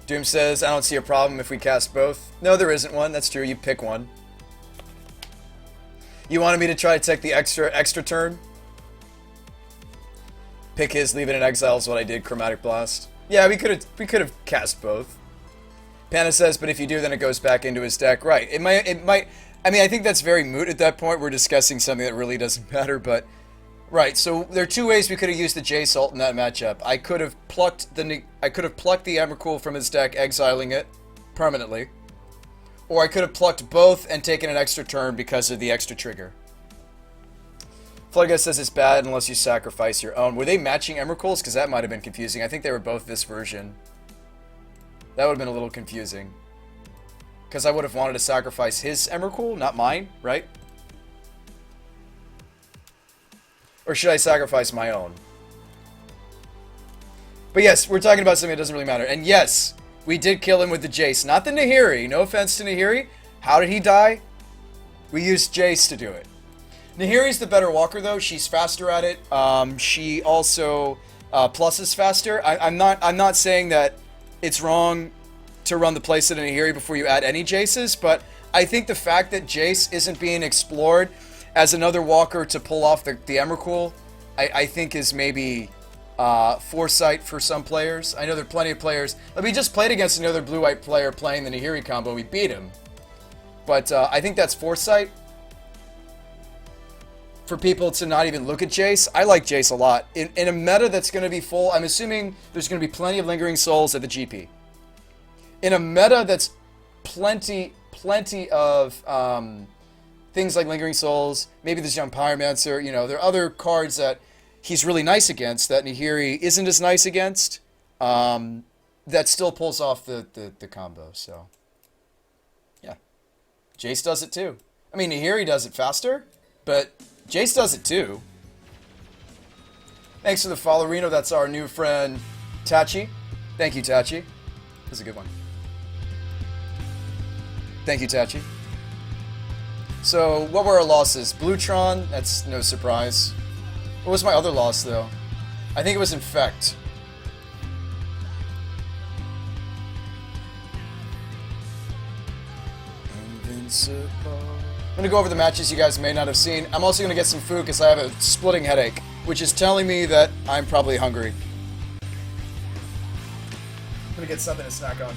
Doom says, I don't see a problem if we cast both. No, there isn't one. That's true. You pick one. You wanted me to try to take the extra turn? Pick his, leave it in exile is what I did. Chromatic Blast. Yeah, we could have cast both. Panda says, but if you do, then it goes back into his deck. Right. It might. I mean, I think that's very moot at that point. We're discussing something that really doesn't matter, but right. So there are two ways we could have used the Jace ult in that matchup. I could have plucked the Emrakul from his deck, exiling it permanently, or I could have plucked both and taken an extra turn because of the extra trigger. Flugga says it's bad unless you sacrifice your own. Were they matching Emrakuls? Because that might have been confusing. I think they were both this version. That would have been a little confusing. Because I would have wanted to sacrifice his Emrakul, not mine, right? Or should I sacrifice my own? But yes, we're talking about something that doesn't really matter. And yes, we did kill him with the Jace. Not the Nahiri. No offense to Nahiri. How did he die? We used Jace to do it. Nahiri's the better walker, though. She's faster at it. She also pluses faster. I'm not saying that it's wrong to run the playset in Nahiri before you add any Jaces, but I think the fact that Jace isn't being explored as another walker to pull off the Emrakul, I think is maybe foresight for some players. I know there are plenty of players. We just played against another blue-white player playing the Nahiri combo. We beat him. But I think that's foresight for people to not even look at Jace. I like Jace a lot. In a meta that's going to be full, I'm assuming there's going to be plenty of Lingering Souls at the GP. In a meta that's plenty of things like Lingering Souls, maybe there's Young Pyromancer, you know, there are other cards that he's really nice against that Nahiri isn't as nice against, that still pulls off the combo, so. Yeah. Jace does it too. I mean, Nahiri does it faster, but Jace does it too. Thanks for the follow, Reno. That's our new friend, Tachi. Thank you, Tachi. That's a good one. Thank you, Tachi. So, what were our losses? Bluetron, that's no surprise. What was my other loss, though? I think it was Infect. Invincible. I'm going to go over the matches you guys may not have seen. I'm also going to get some food because I have a splitting headache, which is telling me that I'm probably hungry. I'm going to get something to snack on.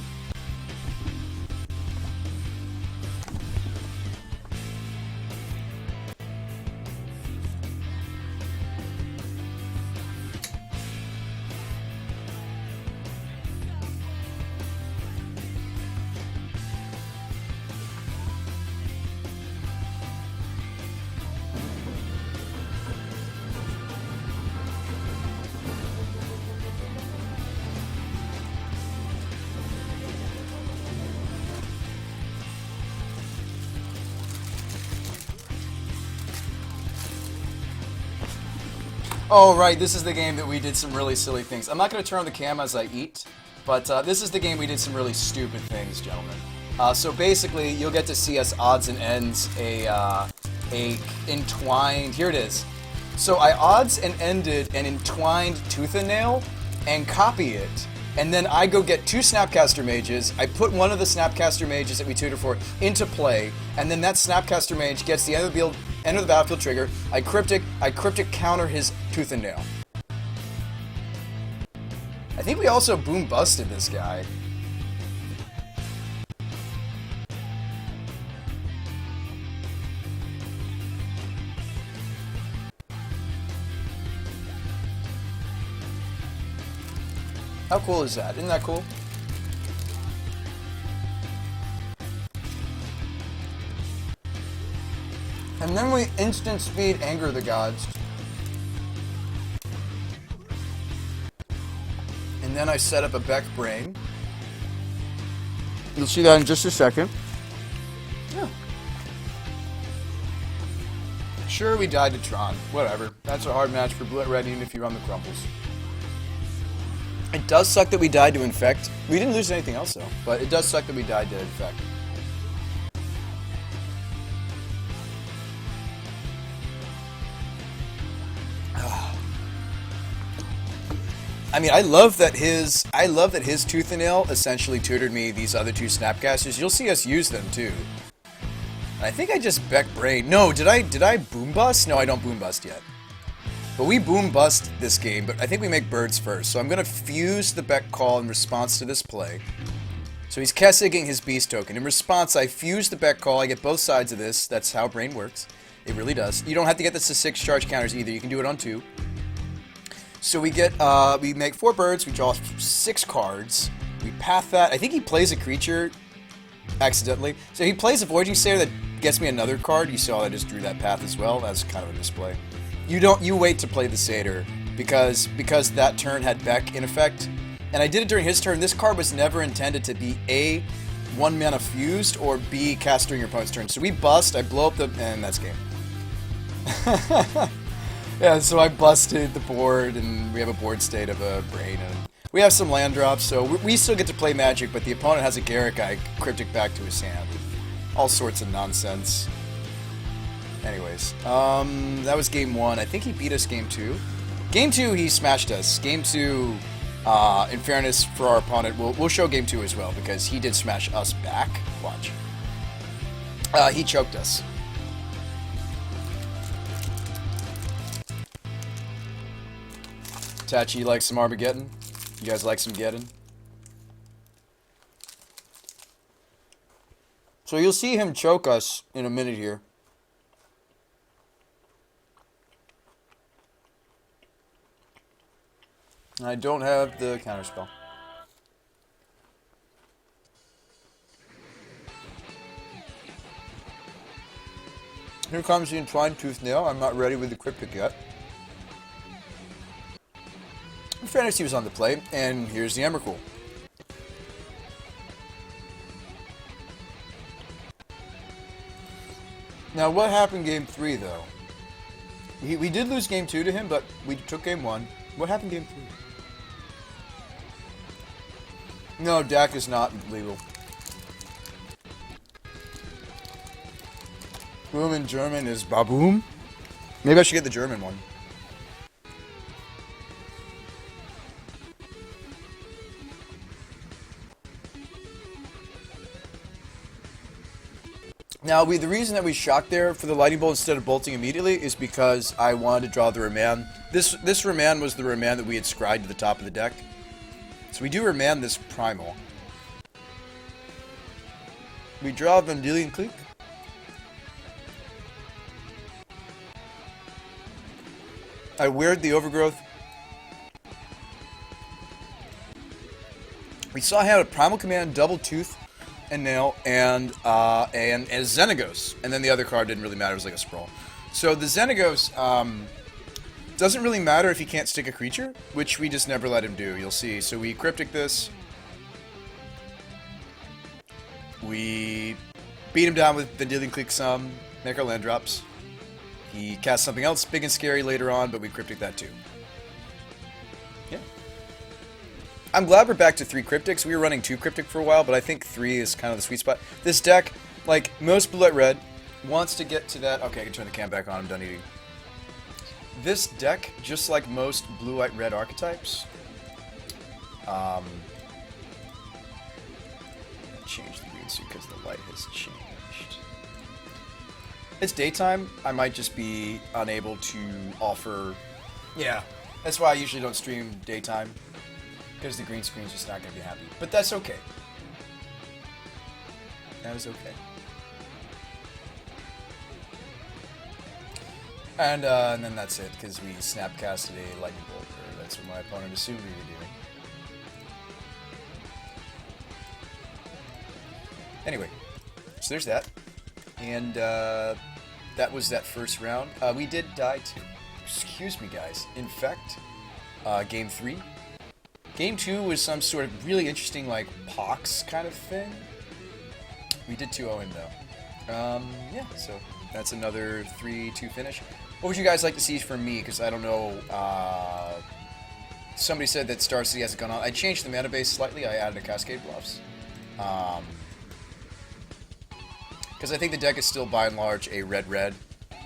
Oh, right, this is the game that we did some really silly things. I'm not going to turn on the cam as I eat, but this is the game we did some really stupid things, gentlemen. So basically, you'll get to see us odds and ends a entwined... Here it is. So I odds and ended an entwined Tooth and Nail and copy it. And then I go get two Snapcaster Mages. I put one of the Snapcaster Mages that we tutor for into play, and then that Snapcaster Mage gets the end of the battlefield trigger. I cryptic counter his Tooth and Nail. I think we also boom busted this guy. How cool is that? Isn't that cool? And then we instant speed Anger the Gods. And then I set up a Beck Brain. You'll see that in just a second. Yeah. Sure, we died to Tron. Whatever. That's a hard match for Blue and Red, even if you run the Crumbles. It does suck that we died to Infect. We didn't lose anything else, though. But it does suck that we died to Infect. I mean, I love that his Tooth and Nail essentially tutored me these other two Snapcasters. You'll see us use them too. And I think I just Beck Brain. No, did I boom bust? No, I don't boom bust yet. But we boom bust this game, but I think we make birds first. So I'm gonna fuse the Beck call in response to this play. So he's Kessigging his beast token. In response, I fuse the Beck call. I get both sides of this. That's how Brain works. It really does. You don't have to get this to 6 charge counters either. You can do it on 2. So we get, we make 4 birds, we draw 6 cards, we path that. I think he plays a creature accidentally. So he plays a Voyaging Satyr that gets me another card. You saw I just drew that path as well. That's kind of a display. You wait to play the Satyr because that turn had Beck in effect. And I did it during his turn. This card was never intended to be A, 1 mana fused, or B, cast during your opponent's turn. So we bust, I blow up the, and that's game. Yeah, so I busted the board, and we have a board state of a Brain, and we have some land drops, so we still get to play Magic, but the opponent has a Garruk Cryptic back to his hand. All sorts of nonsense. Anyways, that was game 1. I think he beat us game 2. Game 2, he smashed us. Game 2, in fairness for our opponent, we'll show game 2 as well, because he did smash us back. Watch. He choked us. Tachi likes some Armageddon. You guys like some Geddon? So you'll see him choke us in a minute here. I don't have the counterspell. Here comes the Entwined Tooth Nail. I'm not ready with the Cryptic yet. In fairness, he was on the play, and here's the Emrakul. Now, what happened game 3, though? We did lose game 2 to him, but we took game 1. What happened game 3? No, DAC is not legal. Boom in German is Baboom? Maybe I should get the German one. Now, the reason that we shocked there for the Lightning Bolt instead of bolting immediately is because I wanted to draw the Remand. This Remand was the Remand that we had scryed to the top of the deck. So we do Remand this Primal. We draw Vendilion Clique. I weird the Overgrowth. We saw him have a Primal Command, Double Tooth and Nail, and Xenagos. And then the other card didn't really matter, it was like a Sprawl. So the Xenagos doesn't really matter if he can't stick a creature, which we just never let him do, you'll see. So we Cryptic this. We beat him down with Vendilion Clique some, make our land drops. He casts something else big and scary later on, but we Cryptic that too. Yeah. I'm glad we're back to 3 Cryptics. We were running 2 Cryptic for a while, but I think 3 is kind of the sweet spot. This deck, like most blue-white red, wants to get to that... Okay, I can turn the cam back on. I'm done eating. This deck, just like most blue-white red archetypes... change the green suit because the light has changed. It's daytime. I might just be unable to offer... Yeah, that's why I usually don't stream daytime. Because the green screen's just not going to be happy. But that's okay. That is okay. And then that's it, because we snapcasted a lightning bolt, or that's what my opponent assumed we were doing. Anyway, so there's that. And that was that first round. We did die to, excuse me guys, Infect, game 3. Game 2 was some sort of really interesting, like, pox kind of thing. We did 2-0 in, though. Yeah, so that's another 3-2 finish. What would you guys like to see from me? Because I don't know, somebody said that Star City hasn't gone on. I changed the mana base slightly. I added a Cascade Bluffs. Because I think the deck is still, by and large, a red-red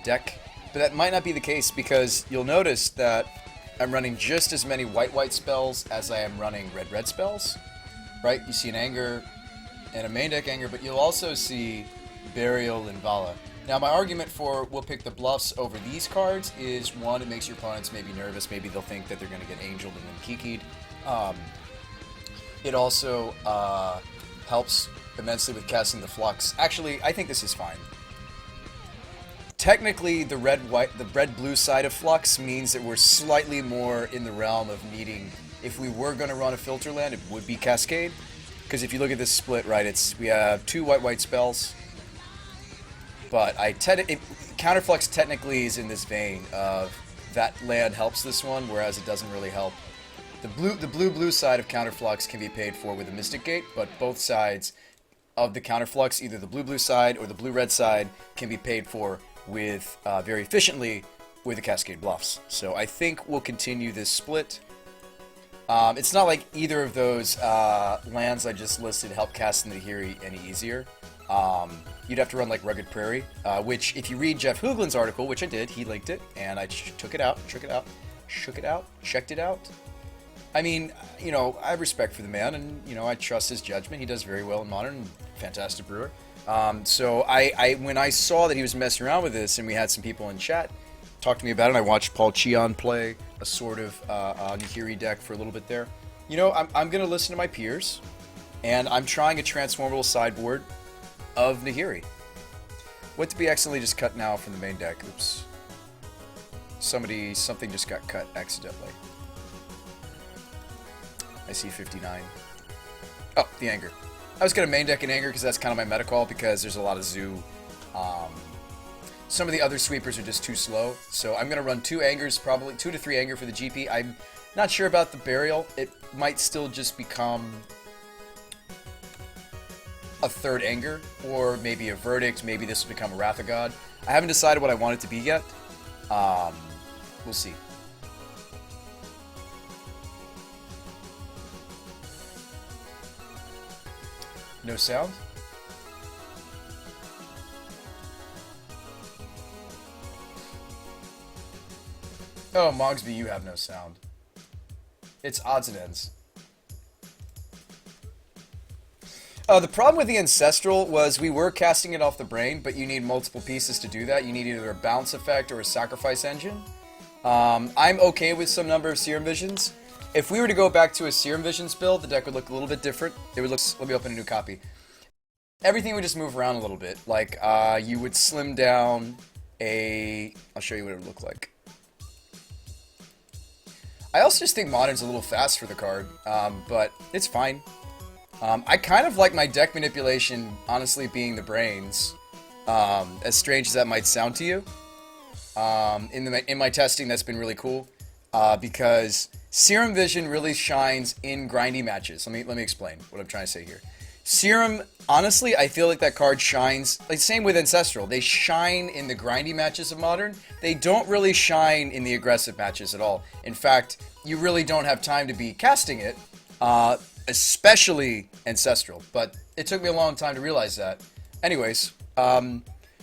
deck. But that might not be the case, because you'll notice that I'm running just as many white spells as I am running red spells. Right? You see an Anger and a main deck Anger, but you'll also see Burial and Vala. Now, my argument for we'll pick the bluffs over these cards is, one, it makes your opponents maybe nervous. Maybe they'll think that they're going to get angeled and then kiki'd. It also helps immensely with casting the Flux. Actually, I think this is fine. Technically, the red-blue side of Flux means that we're slightly more in the realm of needing, if we were going to run a filter land, it would be Cascade. Because if you look at this split, right, we have 2 white spells. But Counterflux technically is in this vein of that land helps this one, whereas it doesn't really help. The blue side of Counterflux can be paid for with a Mystic Gate, but both sides of the Counterflux, either the blue side or the blue-red side, can be paid for with very efficiently with the Cascade Bluffs. So I think we'll continue this split. It's not like either of those lands I just listed help cast Nahiri any easier. You'd have to run like Rugged Prairie, which if you read Jeff Hoogland's article, which I did, he linked it, and I took it out, checked it out. I mean, you know, I have respect for the man, and, you know, I trust his judgment. He does very well in Modern, fantastic brewer. So when I saw that he was messing around with this, and we had some people in chat talk to me about it, and I watched Paul Cheon play a sort of Nahiri deck for a little bit there. You know, I'm going to listen to my peers, and I'm trying a transformable sideboard of Nahiri. What to be accidentally just cut now from the main deck? Oops. Something just got cut accidentally. I see 59. Oh, the Anger. I was going to main deck an Anger because that's kind of my meta call, because there's a lot of Zoo. Some of the other sweepers are just too slow, so I'm going to run 2 Angers, probably 2 to 3 Anger for the GP. I'm not sure about the Burial. It might still just become a 3rd Anger, or maybe a Verdict. Maybe this will become a Wrath of God. I haven't decided what I want it to be yet. We'll see. No sound? Oh, Mogsby, you have no sound. It's odds and ends. The problem with the Ancestral was we were casting it off the brain, but you need multiple pieces to do that. You need either a bounce effect or a sacrifice engine. I'm okay with some number of Serum Visions. If we were to go back to a Serum Visions build, the deck would look a little bit different. It would look... Let me open a new copy. Everything would just move around a little bit. Like, you would slim down a... I'll show you what it would look like. I also just think Modern's a little fast for the card, but it's fine. I kind of like my deck manipulation, honestly, being the brains. As strange as that might sound to you. In my testing, that's been really cool. Because Serum Vision really shines in grindy matches. Let me explain what I'm trying to say here. Serum, honestly, I feel like that card shines, like same with Ancestral. They shine in the grindy matches of Modern. They don't really shine in the aggressive matches at all. In fact, you really don't have time to be casting it, especially Ancestral. But it took me a long time to realize that. Anyways,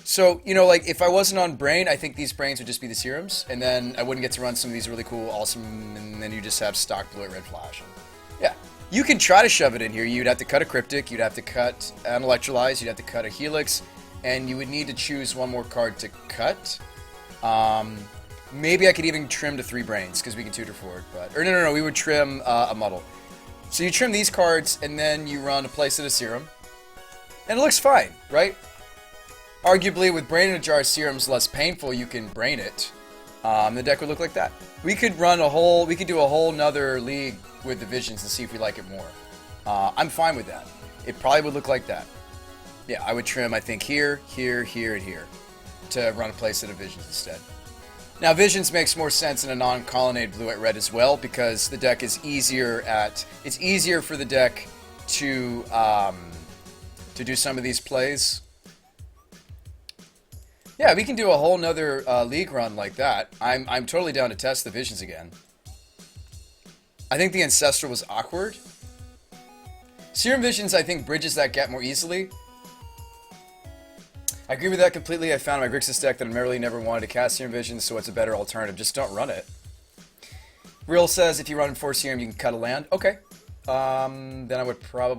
so, you know, like, if I wasn't on Brain, I think these Brains would just be the Serums, and then I wouldn't get to run some of these really cool, awesome, and then you just have stock blue and red flash. And, yeah. You can try to shove it in here. You'd have to cut a Cryptic, you'd have to cut an Electrolyze, you'd have to cut a Helix, and you would need to choose one more card to cut. Maybe I could even trim to 3 Brains, because we can tutor forward, but... Or no, we would trim a Muddle. So you trim these cards, and then you run a Playset of Serum, and it looks fine, right? Arguably, with Brain in a Jar Serum's less painful, you can Brain it. The deck would look like that. We could do a whole nother league with the Visions and see if we like it more. I'm fine with that. It probably would look like that. Yeah, I would trim, I think, here, and here to run a playset of Visions instead. Now, Visions makes more sense in a non-colonnade blue-white-red as well, because the deck is easier it's easier for the deck to do some of these plays. Yeah, we can do a whole nother league run like that. I'm totally down to test the Visions again. I think the Ancestral was awkward. Serum Visions, I think, bridges that gap more easily. I agree with that completely. I found in my Grixis deck that I really never wanted to cast Serum Visions, so it's a better alternative. Just don't run it. Real says if you run 4 serum, you can cut a land. Okay. Then I would probably...